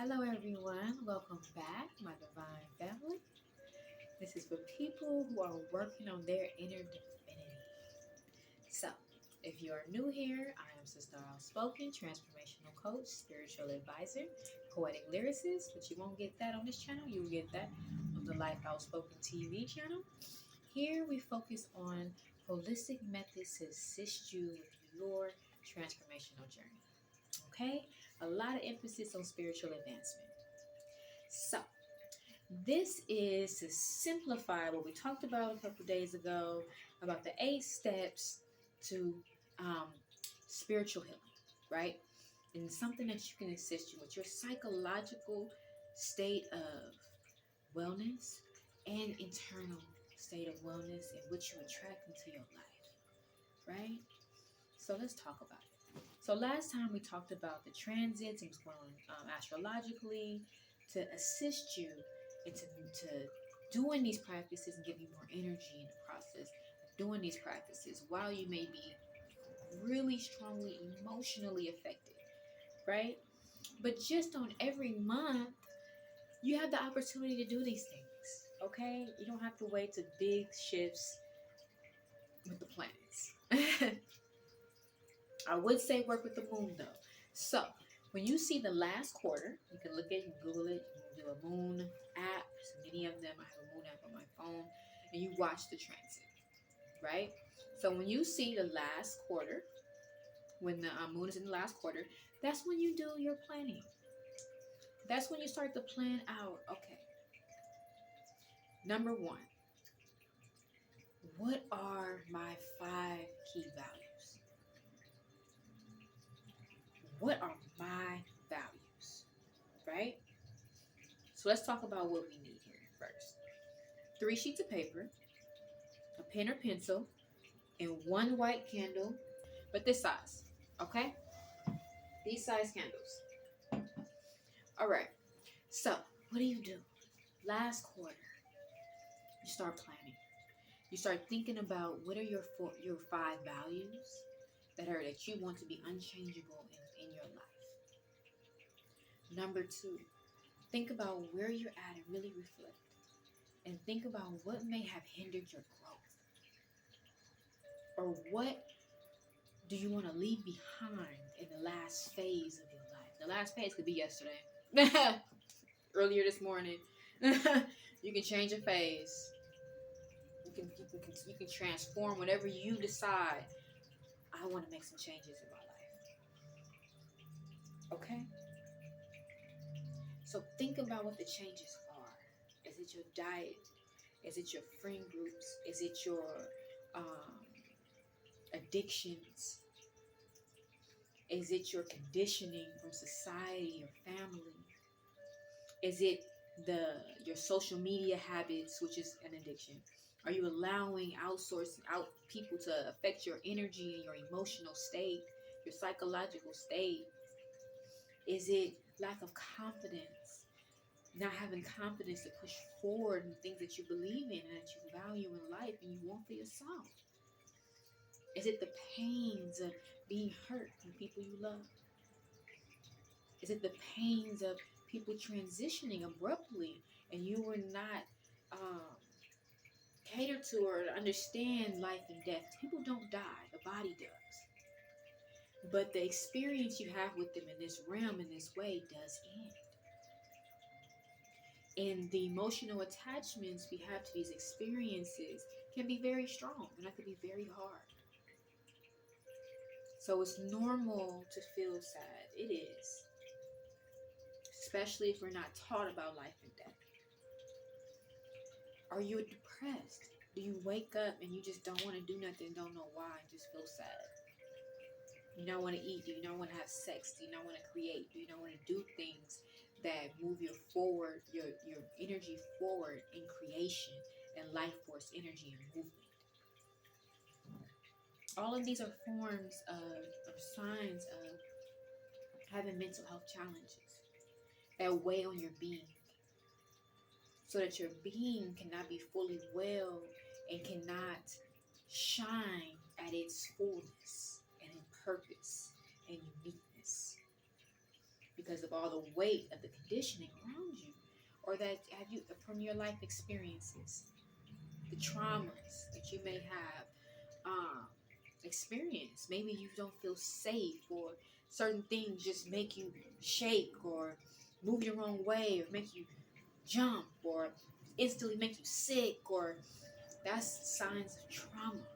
Hello, everyone. Welcome back, my divine family. This is for people who are working on their inner divinity. So, if you are new here, I am Sister Outspoken, transformational coach, spiritual advisor, poetic lyricist, but you won't get that on this channel. You'll get that on the Life Outspoken TV channel. Here we focus on holistic methods to assist you with your transformational journey. Okay? A lot of emphasis on spiritual advancement. So, this is to simplify what we talked about a couple days ago about the 8 steps to um, spiritual healing, right? And something that you can assist you with your psychological state of wellness and internal state of wellness and what you attract into your life, right? So let's talk about it. So last time we talked about the transits and what's going on astrologically to assist you into doing these practices and give you more energy in the process of doing these practices while you may be really strongly emotionally affected, right? But just on every month, you have the opportunity to do these things, okay? You don't have to wait to big shifts with the planets. I would say work with the moon though. So when you see the last quarter, you can look at it, you can Google it, you can do a moon app. So many of them, I have a moon app on my phone, and you watch the transit, right? So when you see the last quarter, when the moon is in the last quarter, that's when you do your planning. That's when you start to plan out. Okay, number one, what are my 5 key values? What are my values, right? So let's talk about what we need here first. 3 sheets of paper, a pen or pencil, and one white candle, but this size, okay? These size candles. All right. So what do? Last quarter, you start planning. You start thinking about what are your 5 values that you want to be unchangeable in your life. Number 2, think about where you're at and really reflect. And think about what may have hindered your growth. Or what do you want to leave behind in the last phase of your life? The last phase could be yesterday, earlier this morning. You can change a phase. You can transform whatever you decide. I want to make some changes in my life. Okay? So think about what the changes are. Is it your diet? Is it your friend groups? Is it your um, addictions? Is it your conditioning from society or family? Is it your social media habits, which is an addiction? Are you allowing outsourcing out people to affect your energy and your emotional state, your psychological state? Is it lack of confidence? Not having confidence to push forward in things that you believe in and that you value in life and you want for yourself? Is it the pains of being hurt from people you love? Is it the pains of people transitioning abruptly and you were not catered to or understand life and death? People don't die, the body does. But the experience you have with them in this realm, in this way, does end. And the emotional attachments we have to these experiences can be very strong and that could be very hard. So it's normal to feel sad. It is. Especially if we're not taught about life and death. Are you depressed? Do you wake up and you just don't want to do nothing, don't know why, and just feel sad? Do you not want to eat? Do you not want to have sex? Do you not want to create? Do you not want to do things that move your energy forward in creation and life force energy and movement? All of these are forms of signs of having mental health challenges that weigh on your being, so that your being cannot be fully well and cannot shine at its fullness and in purpose and uniqueness. because of all the weight of the conditioning around you, or that have you from your life experiences, the traumas that you may have experienced. Maybe you don't feel safe, or certain things just make you shake, or move your wrong way, or make you jump, or instantly make you sick, or that's signs of trauma.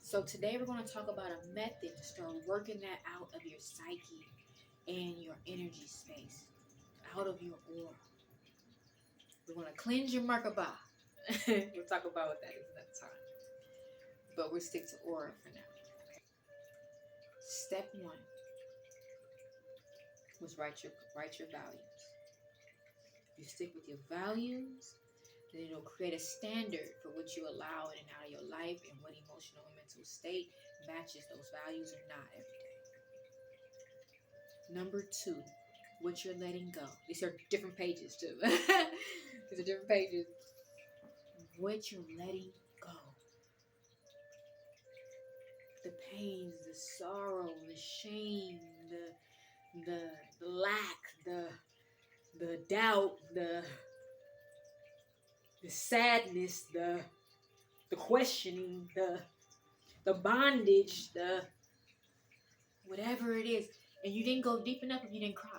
So today we're going to talk about a method to start working that out of your psyche and your energy space, out of your aura. We're going to cleanse your Merkaba. We'll talk about what that is another time. But we'll stick to aura for now. Step 1 was write your values. You stick with your values, then it'll create a standard for what you allow in and out of your life, and what emotional and mental state matches those values or not every day. Number 2, what you're letting go. These are different pages too. These are different pages. What you're letting go. The pains, the sorrow, the shame, the lack, the doubt, the sadness, the questioning, the bondage, the whatever it is. And you didn't go deep enough if you didn't cry.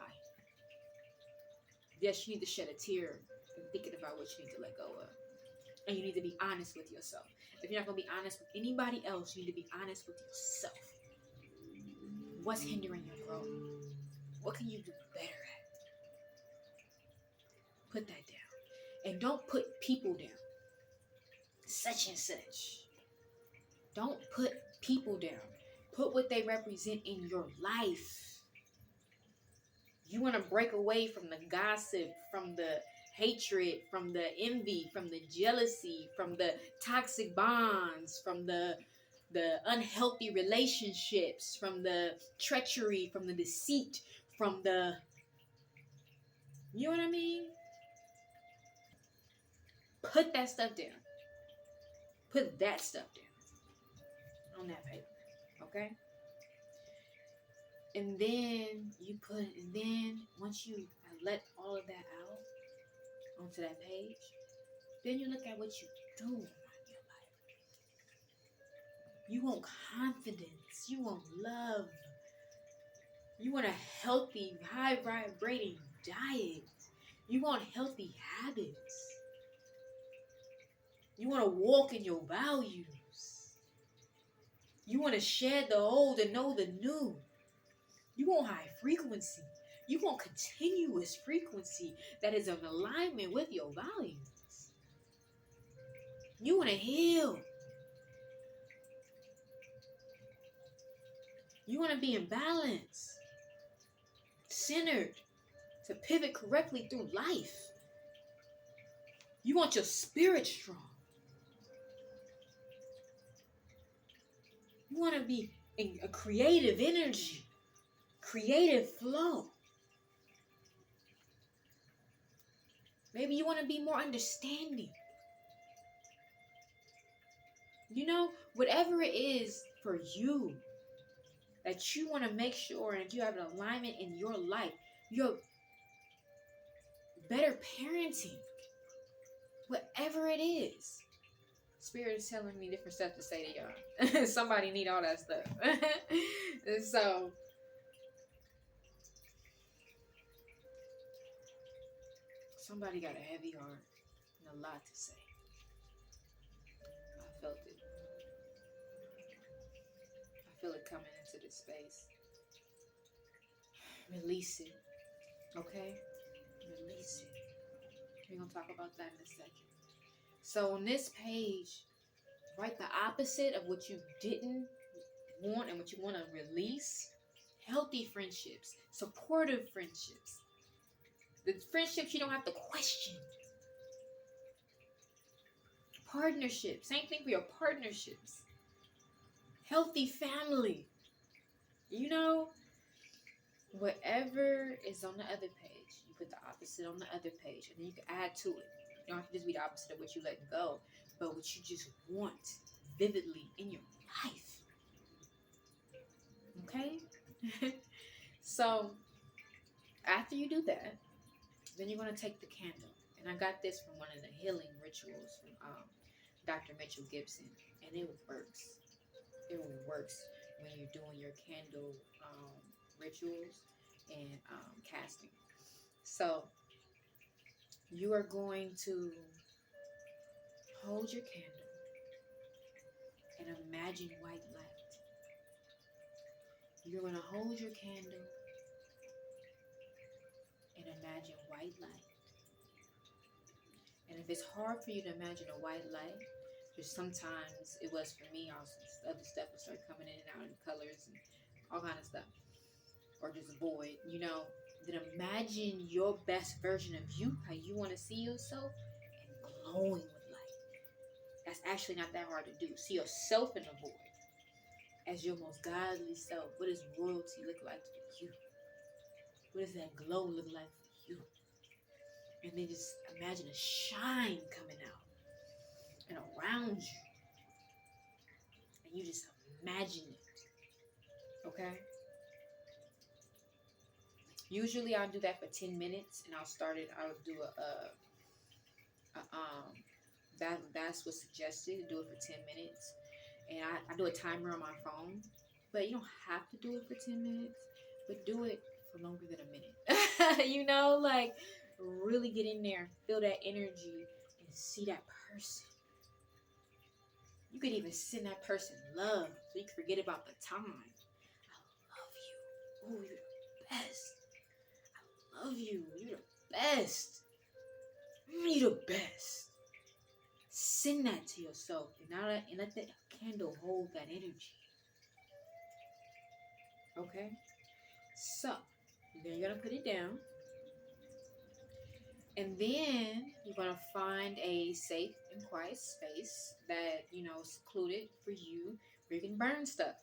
Yes, you need to shed a tear and thinking about what you need to let go of. And you need to be honest with yourself. If you're not going to be honest with anybody else, you need to be honest with yourself. What's hindering your growth? What can you do better at? Put that down. And don't put people down. Such and such. Don't put people down. Put what they represent in your life. You want to break away from the gossip, from the hatred, from the envy, from the jealousy, from the toxic bonds, from the unhealthy relationships, from the treachery, from the deceit, from the, you know what I mean? Put that stuff down. Put that stuff down on that paper, okay? And then once you let all of that out onto that page, then you look at what you do in your life. You want confidence. You want love. You want a healthy, high vibrating diet. You want healthy habits. You want to walk in your values. You want to shed the old and know the new. You want high frequency. You want continuous frequency that is in alignment with your values. You want to heal. You want to be in balance, centered, to pivot correctly through life. You want your spirit strong. You want to be in a creative energy, creative flow. Maybe you want to be more understanding. You know, whatever it is for you that you want to make sure and you have an alignment in your life, your better parenting, whatever it is. Spirit is telling me different stuff to say to y'all. Somebody need all that stuff. And so, somebody got a heavy heart and a lot to say. I felt it. I feel it coming into this space. Release it. Okay? Release it. We're going to talk about that in a second. So on this page, write the opposite of what you didn't want and what you want to release. Healthy friendships. Supportive friendships. The friendships you don't have to question. Partnerships. Same thing for your partnerships. Healthy family. You know, whatever is on the other page, you put the opposite on the other page, and then you can add to it. You don't have to just be the opposite of what you let go, but what you just want vividly in your life. Okay? So after you do that, then you're going to take the candle. And I got this from one of the healing rituals from Dr. Mitchell Gibson. And it works. It works when you're doing your candle rituals and casting. So you are going to hold your candle and imagine white light. You're going to hold your candle and imagine white light. And if it's hard for you to imagine a white light, because sometimes it was for me, also other stuff will start coming in and out in colors and all kind of stuff, or just void, then imagine your best version of you, how you want to see yourself, and glowing with light. That's actually not that hard to do. See yourself in the void as your most godly self. What does royalty look like for you? What does that glow look like for you? And then just imagine a shine coming out and around you. And you just imagine it. Okay? Usually I'll do that for 10 minutes and I'll do that's what's suggested, to do it for 10 minutes. And I do a timer on my phone. But you don't have to do it for 10 minutes. But do it for longer than a minute. Like really get in there, feel that energy, and see that person. You could even send that person love so you can forget about the time. I love you. Oh, you're the best. I love you. You're the best. You're the best. Send that to yourself and let that candle hold that energy. Okay? So, then you're going to put it down. And then you're going to find a safe and quiet space that, secluded for you, where you can burn stuff.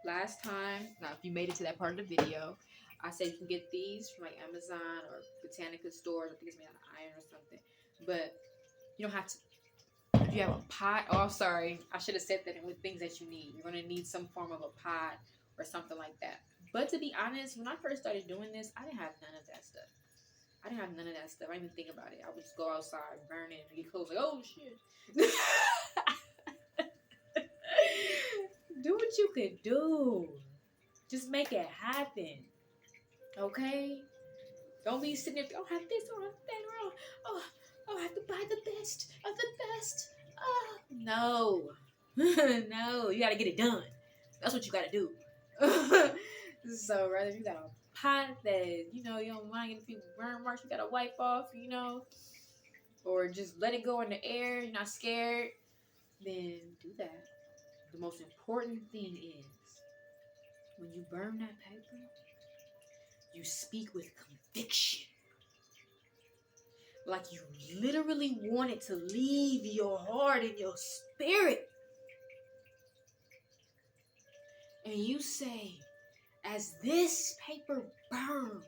Last time, now if you made it to that part of the video, I said you can get these from like Amazon or Botanica stores. I think it's made out of iron or something. But you don't have to. If you have a pot, oh, sorry, I should have said that with things that you need. You're going to need some form of a pot or something like that. But to be honest, when I first started doing this, I didn't have none of that stuff. I didn't have none of that stuff. I didn't even think about it. I would just go outside, burn it, and get close. Like, oh, shit. Do what you could do. Just make it happen. Okay? Don't be sitting there, oh, I have this, oh, I have that, oh, I have to buy the best of the best. Oh, no. No, you got to get it done. That's what you got to do. So, rather, if you got a pot that, you don't mind getting people burn marks, you got to wipe off, or just let it go in the air, you're not scared, then do that. The most important thing is, when you burn that paper, you speak with conviction. Like you literally want it to leave your heart and your spirit. And you say, as this paper burns,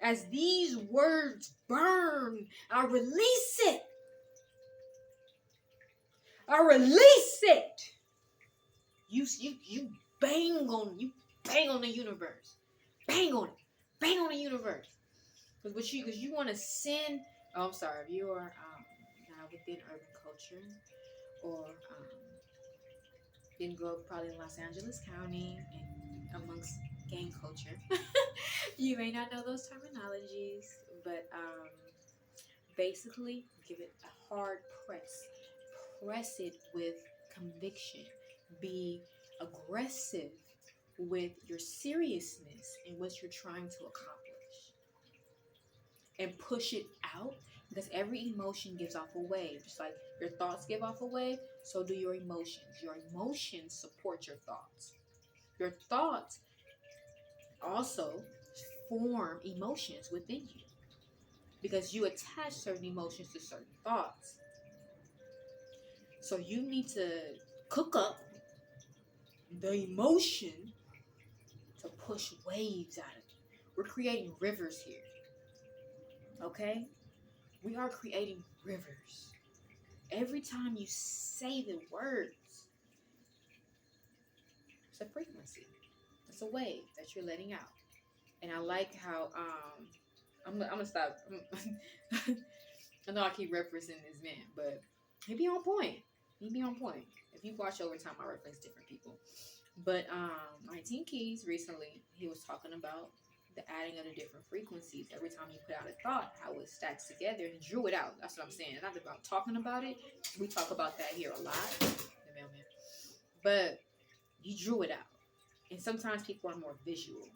as these words burn, I release it. I release it. You bang on the universe. Bang on it. Bang on the universe. Because you want to send. Oh, I'm sorry. If you are not within urban culture, or didn't grow up probably in Los Angeles County and amongst gang culture, you may not know those terminologies. But basically, give it a hard press. Press it with conviction. Be aggressive with your seriousness in what you're trying to accomplish. And push it out, because every emotion gives off a wave. Just like your thoughts give off a wave, so do your emotions. Your emotions support your thoughts. Your thoughts also form emotions within you, because you attach certain emotions to certain thoughts. So you need to cook up the emotion to push waves out of you. We're creating rivers here. Okay? We are creating rivers. Every time you say the words, it's a frequency. It's a wave that you're letting out. And I like how I'm gonna stop. I know I keep referencing this man, but he be on point. He be on point. If you watch over time, I reference different people. But 19 Keys recently, he was talking about the adding of the different frequencies. Every time you put out a thought, how it stacks together and drew it out. That's what I'm saying. It's not about talking about it. We talk about that here a lot. The mailman. But he drew it out. And sometimes people are more visual.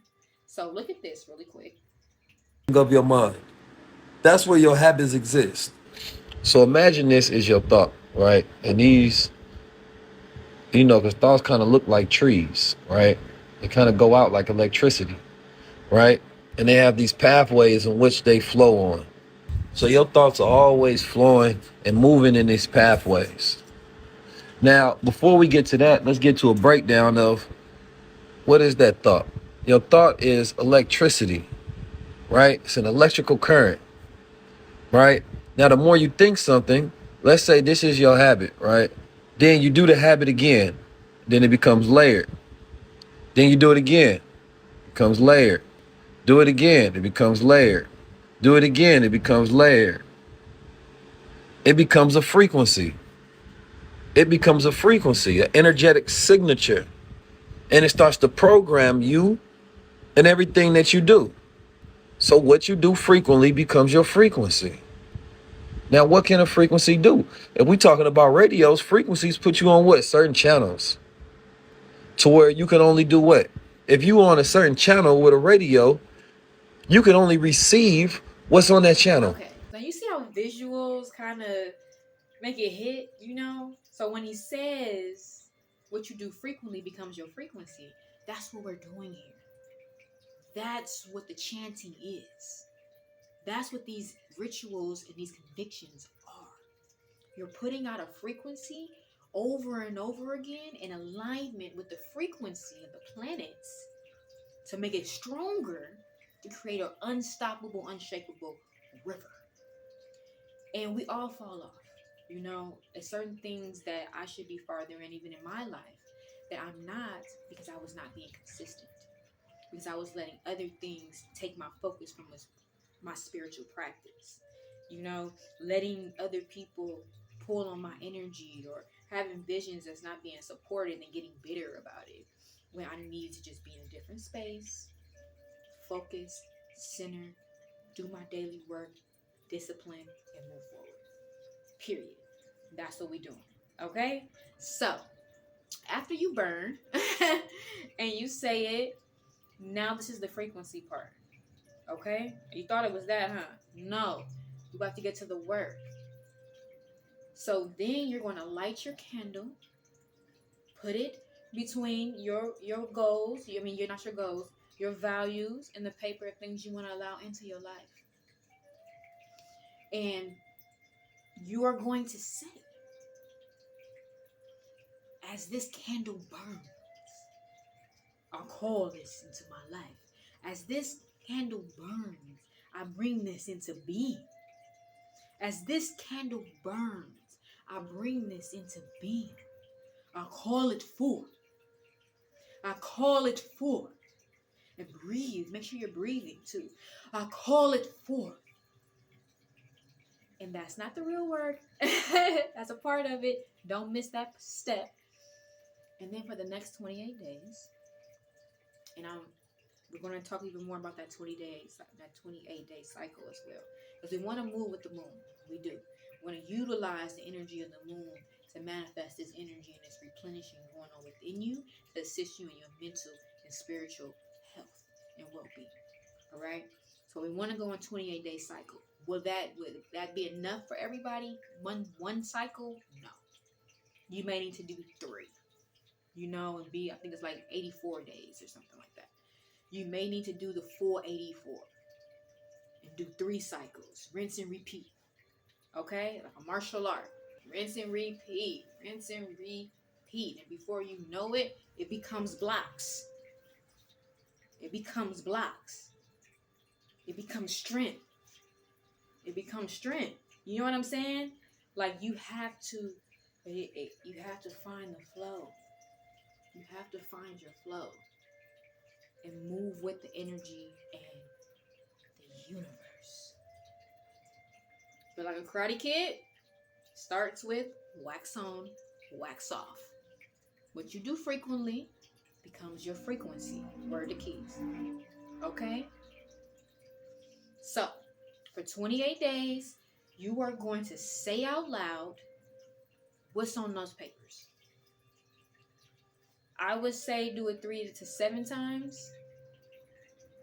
So look at this really quick. Of your mind. That's where your habits exist. So imagine this is your thought, right? And these, because thoughts kind of look like trees, right? They kind of go out like electricity, right? And they have these pathways in which they flow on. So your thoughts are always flowing and moving in these pathways. Now, before we get to that, let's get to a breakdown of what is that thought. Your thought is electricity, right? It's an electrical current, right? Now, the more you think something, let's say this is your habit, right? Then you do the habit again. Then it becomes layered. Then you do it again. It becomes layered. Do it again. It becomes layered. Do it again. It becomes layered. It becomes a frequency. It becomes a frequency, an energetic signature. And it starts to program you and everything that you do. So what you do frequently becomes your frequency. Now, what can a frequency do? If we're talking about radios, frequencies put you on what? Certain channels. To where you can only do what? If you on a certain channel with a radio, you can only receive what's on that channel. Okay. Now you see how visuals kind of make it hit, So when he says what you do frequently becomes your frequency, that's what we're doing here. That's what the chanting is. That's what these rituals and these convictions are. You're putting out a frequency over and over again in alignment with the frequency of the planets to make it stronger, to create an unstoppable, unshakable river. And we all fall off. There's certain things that I should be farther in, even in my life, that I'm not because I was not being consistent. Because I was letting other things take my focus from my spiritual practice. Letting other people pull on my energy or having visions that's not being supported and getting bitter about it. When I need to just be in a different space, focus, center, do my daily work, discipline, and move forward. Period. That's what we doing. Okay? So, after you burn and you say it, now this is the frequency part. Okay? You thought it was that, huh? No. You about to get to the work. So then you're going to light your candle, put it between your goals. You're not your goals, your values, and the paper of things you want to allow into your life. And you are going to say, as this candle burns, I'll call this into my life. As this candle burns, I bring this into being. As this candle burns, I bring this into being. I call it forth. I call it forth. And breathe. Make sure you're breathing too. I call it forth. And that's not the real work. That's a part of it. Don't miss that step. And then for the next 28 days, and we're going to talk even more about that 28-day cycle as well. Because we want to move with the moon. We do. We want to utilize the energy of the moon to manifest this energy and this replenishing going on within you to assist you in your mental and spiritual health and well-being. All right? So we want to go on 28-day cycle. Would that be enough for everybody? One cycle? No. You may need to do 3. And I think it's like 84 days or something like that. You may need to do the full 84 and do 3 cycles. Rinse and repeat. Okay? Like a martial art. Rinse and repeat. Rinse and repeat. And before you know it, it becomes blocks. It becomes blocks. It becomes strength. It becomes strength. You know what I'm saying? Like you have to find the flow. You have to find your flow. and move with the energy and the universe. But like a Karate Kid, starts with wax on, wax off. What you do frequently becomes your frequency. Word to keys. Okay? So, for 28 days, you are going to say out loud what's on those papers. I would say do it 3 to 7 times.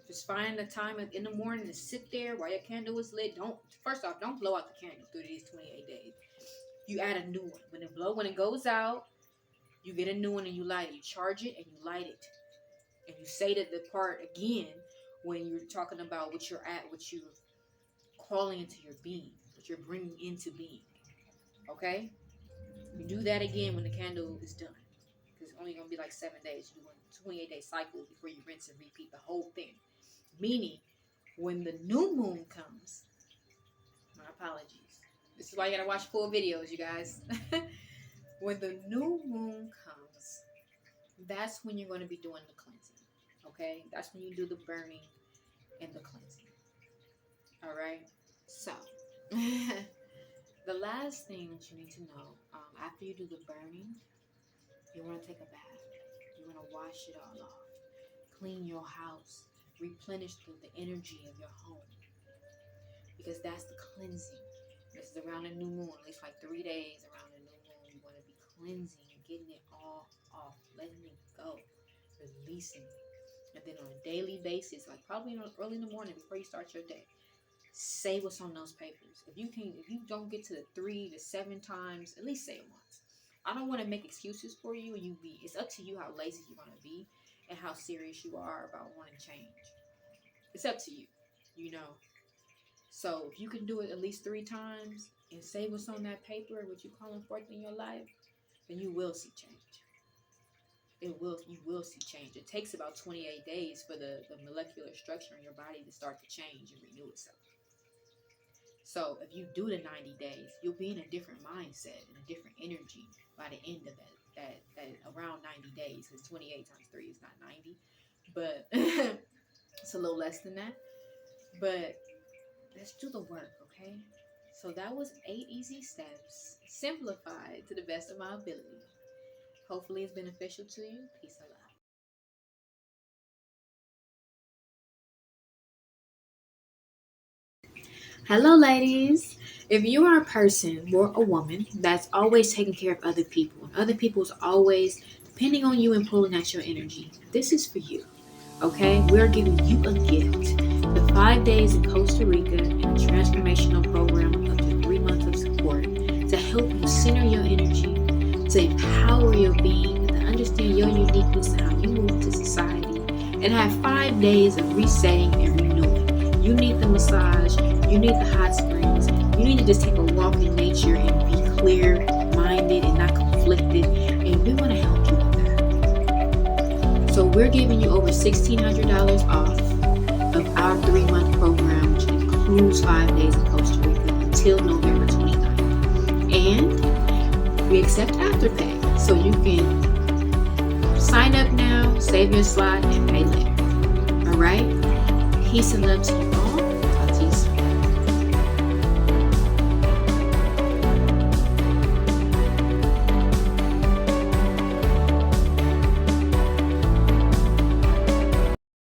Just find a time in the morning to sit there while your candle is lit. First off, don't blow out the candle through these 28 days. You add a new one. When it goes out, you get a new one and you light it. You charge it and you light it. And you say the part again when you're talking about what you're calling into your being, what you're bringing into being. Okay? You do that again when the candle is done. Because it's only going to be like 7 days. You do a 28-day cycle before you rinse and repeat the whole thing. Meaning, when the new moon comes, my apologies. This is why you got to watch full videos, you guys. When the new moon comes, that's when you're going to be doing the cleansing. Okay? That's when you do the burning and the cleansing. All right? So, the last thing that you need to know, after you do the burning, you want to take a bath. You want to wash it all off. Clean your house. Replenish the energy of your home. Because that's the cleansing. This is around the new moon, at least like 3 days around the new moon. You want to be cleansing and getting it all off, letting it go, releasing it. And then on a daily basis, like probably early in the morning before you start your day, say what's on those papers. If you don't get to the 3 to 7 times, at least say it once. I don't want to make excuses for you. It's up to you how lazy you want to be and how serious you are about wanting change. It's up to you, you know. So if you can do it at least 3 times and say what's on that paper, what you're calling forth in your life, then you will see change. You will see change. It takes about 28 days for the molecular structure in your body to start to change and renew itself. So if you do the 90 days, you'll be in a different mindset and a different energy by the end of that around 90 days. Because 28 times 3 is not 90, but it's a little less than that. But let's do the work, okay? So that was 8 easy steps, simplified to the best of my ability. Hopefully it's beneficial to you. Peace and love. Hello, ladies. If you are a person or a woman that's always taking care of other people, and other people's always depending on you and pulling at your energy, this is for you. Okay? We're giving you a gift. The 5 days in Costa Rica and a transformational program of up to 3 months of support to help you center your energy, to empower your being, to understand your uniqueness and how you move into society, and have 5 days of resetting and renewing. You need the massage, you need the hot springs, you need to just take a walk in nature and be clear-minded and not conflicted, and we want to help you with that. So we're giving you over $1,600 off of our 3-month program, which includes 5 days in Costa Rica until November 29th. And we accept Afterpay, so you can sign up now, save your slot, and pay later. All right? Peace and love to you.